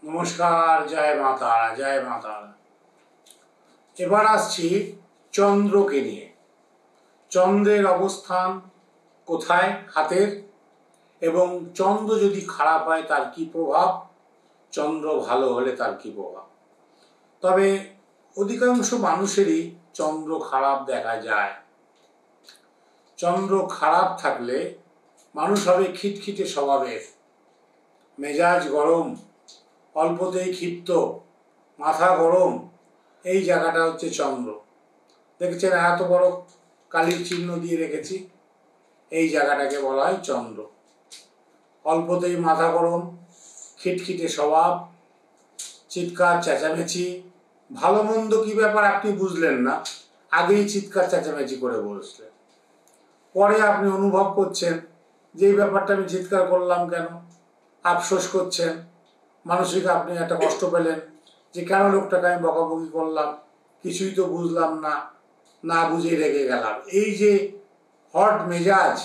নমস্কার, জয় মা তারা, জয় মা তারা। এবার আসছি চন্দ্রকে নিয়ে। চন্দ্রের অবস্থান কোথায় হাতের, এবং চন্দ্র যদি খারাপ হয় তার কি প্রভাব, চন্দ্র ভালো হলে তার কি প্রভাব। তবে অধিকাংশ মানুষেরই চন্দ্র খারাপ দেখা যায়। চন্দ্র খারাপ থাকলে মানুষ হবে খিটখিটে স্বভাবের, মেজাজ গরম, অল্পতেই ক্ষিপ্ত, মাথা গরম। এই জায়গাটা হচ্ছে চন্দ্র। দেখেছেন এত বড় কালির চিহ্ন দিয়ে রেখেছি, এই জায়গাটাকে বলা হয় চন্দ্র। অল্পতেই মাথা গরম, খিটখিটে স্বভাব, চিৎকার চেঁচামেচি, ভালো মন্দ কি ব্যাপার আপনি বুঝলেন না, আগেই চিৎকার চেঁচামেচি করে বসলেন। পরে আপনি অনুভব করছেন যে এই ব্যাপারটা আমি চিৎকার করলাম কেন, আফসোস করছেন, মানসিক আপনি একটা কষ্ট পেলেন যে কেন লোকটাকে আমি বকাবকি করলাম, কিছুই তো বুঝলাম না, না বুঝে রেগে গেলাম। এই যে হট মেজাজ,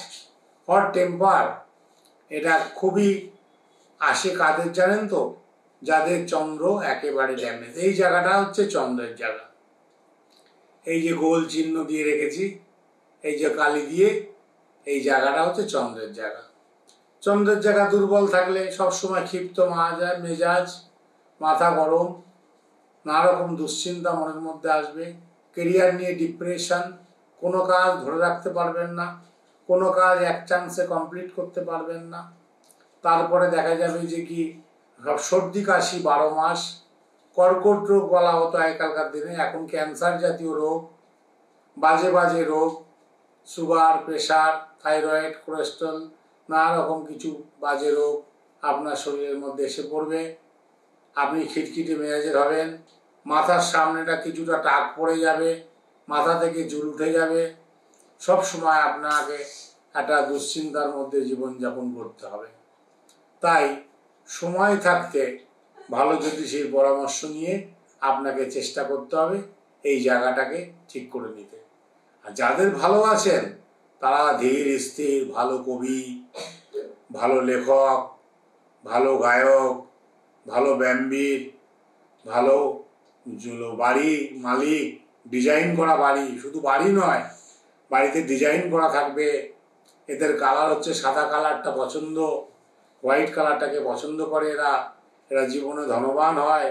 হট টেম্পার, এটা খুবই আসে কাদের জানেন তো, যাদের চন্দ্র একেবারে ড্যামেজ। এই জায়গাটা হচ্ছে চন্দ্রের জায়গা। এই যে গোল চিহ্ন দিয়ে রেখেছি, এই যে কালি দিয়ে, এই জায়গাটা হচ্ছে চন্দ্রের জায়গা। চন্দ্রের জায়গা দুর্বল থাকলে সবসময় ক্ষিপ্ত মেজাজ, মাথা গরম, নানা রকম দুশ্চিন্তা মনের মধ্যে আসবে, কেরিয়ার নিয়ে ডিপ্রেশন, কোনো কাজ ধরে রাখতে পারবেন না, কোনো কাজ এক চান্সে কমপ্লিট করতে পারবেন না। তারপরে দেখা যাবে যে কি সর্দি কাশি 12 মাস, কর্কট রোগ বলা হতো আগেকার দিনে, এখন ক্যান্সার জাতীয় রোগ, বাজে বাজে রোগ, সুগার, প্রেশার, থাইরয়েড, কোলেস্ট্রল, নানা রকম কিছু বাজে রোগ আপনার শরীরের মধ্যে এসে পড়বে। আপনি খিটখিটে মেজাজের হবেন, মাথার সামনেটা কিছুটা টাক পড়ে যাবে, মাথা থেকে চুল উঠে যাবে, সব সময় আপনাকে একটা দুশ্চিন্তার মধ্যে জীবনযাপন করতে হবে। তাই সময় থাকতে ভালো জ্যোতিষীর পরামর্শ নিয়ে আপনাকে চেষ্টা করতে হবে এই জায়গাটাকে ঠিক করে নিতে। আর যাদের ভালো আছেন তারা ধীর স্থির, ভালো কবি, ভালো লেখক, ভালো গায়ক, ভালো ব্যায়ামবিদ, ভালো বাড়ি মালিক, ডিজাইন করা বাড়ি, শুধু বাড়ি নয়, বাড়িতে ডিজাইন করা থাকবে। এদের কালার হচ্ছে সাদা কালারটা পছন্দ, হোয়াইট কালারটাকে পছন্দ করে এরা। এরা জীবনে ধনবান হয়,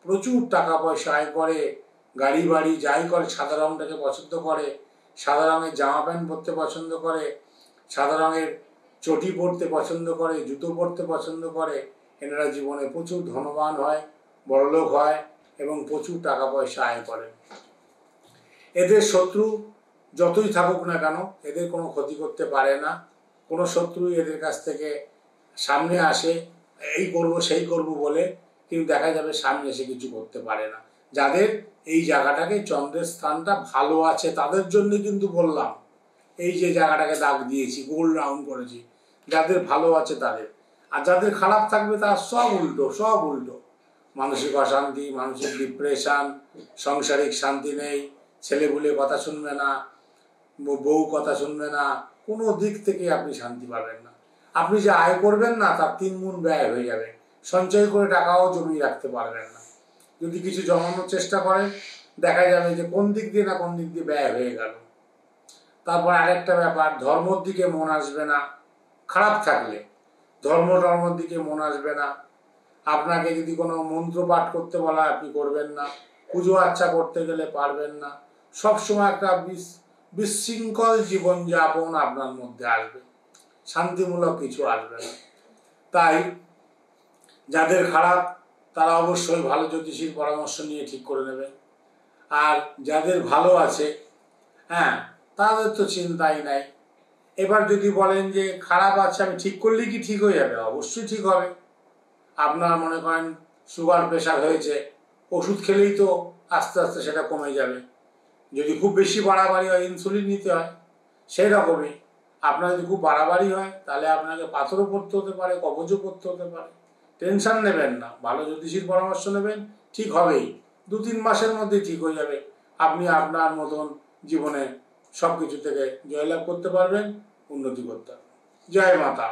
প্রচুর টাকা পয়সা আয় করে, গাড়ি বাড়ি যাই করে সাদা রঙটাকে পছন্দ করে, সাদা রঙের জামা প্যান্ট পরতে পছন্দ করে, সাদা রঙের চটি পরতে পছন্দ করে, জুতো পরতে পছন্দ করে। এনারা জীবনে প্রচুর ধনবান হয়, বড়লোক হয় এবং প্রচুর টাকা পয়সা আয় করে। এদের শত্রু যতই থাকুক না কেন এদের কোনো ক্ষতি করতে পারে না। কোনো শত্রু এদের কাছ থেকে সামনে আসে এই করব সেই করব বলে, কিন্তু দেখা যাবে সামনে এসে কিছু করতে পারে না। যাদের এই জায়গাটাকে চন্দ্রের স্থানটা ভালো আছে তাদের জন্য কিন্তু বললাম, এই যে জায়গাটাকে দাগ দিয়েছি, গোল রাউন্ড করেছি, যাদের ভালো আছে তাদের। আর যাদের খারাপ থাকবে তার সব উল্টো, সব উল্টো। মানসিক অশান্তি, মানসিক ডিপ্রেশন, সাংসারিক শান্তি নেই, ছেলেপুলে কথা শুনবে না, বউ কথা শুনবে না, কোনো দিক থেকে আপনি শান্তি পাবেন না। আপনি যে আয় করবেন না তার 3 গুণ ব্যয় হয়ে যাবে, সঞ্চয় করে টাকাও জমিয়ে রাখতে পারবেন না। যদি কিছু জমানোর চেষ্টা করেন দেখা যাবে যে কোন দিক দিয়ে না কোন দিক দিয়ে ব্যয় হয়ে গেল। তারপর আরেকটা ব্যাপার, ধর্মর দিকে মন আসবে না। খারাপ থাকলে ধর্মের দিকে মন আসবে না। আপনাকে যদি কোনো মন্ত্র পাঠ করতে বলা হয় আপনি করবেন না, পুজো আচ্ছা করতে গেলে পারবেন না। সবসময় একটা বিশৃঙ্খল জীবনযাপন আপনার মধ্যে আসবে, শান্তিমূলক কিছু আসবে না। তাই যাদের খারাপ তারা অবশ্যই ভালো জ্যোতিষীর পরামর্শ নিয়ে ঠিক করে নেবেন। আর যাদের ভালো আছে, হ্যাঁ, তাদের তো চিন্তাই নাই। এবার যদি বলেন যে খারাপ আছে আমি ঠিক করলেই কি ঠিক হয়ে যাবে, অবশ্যই ঠিক হবে। আপনার মনে করেন সুগার প্রেশার হয়েছে, ওষুধ খেলেই তো আস্তে আস্তে সেটা কমে যাবে। যদি খুব বেশি বাড়াবাড়ি হয় ইনসুলিন নিতে হয়, সেই রকমই আপনার যদি খুব বাড়াবাড়ি হয় তাহলে আপনাকে পাথরও পড়তে হতে পারে, কবজও করতে হতে পারে। টেনশন নেবেন না, ভালো জ্যোতিষীর পরামর্শ নেবেন, ঠিক হবেই। 2-3 মাসের মধ্যে ঠিক হয়ে যাবে। আপনি আপনার মতন জীবনে সব কিছু থেকে জয়লাভ করতে পারবেন, উন্নতি করতে পারবেন। জয় মাতা।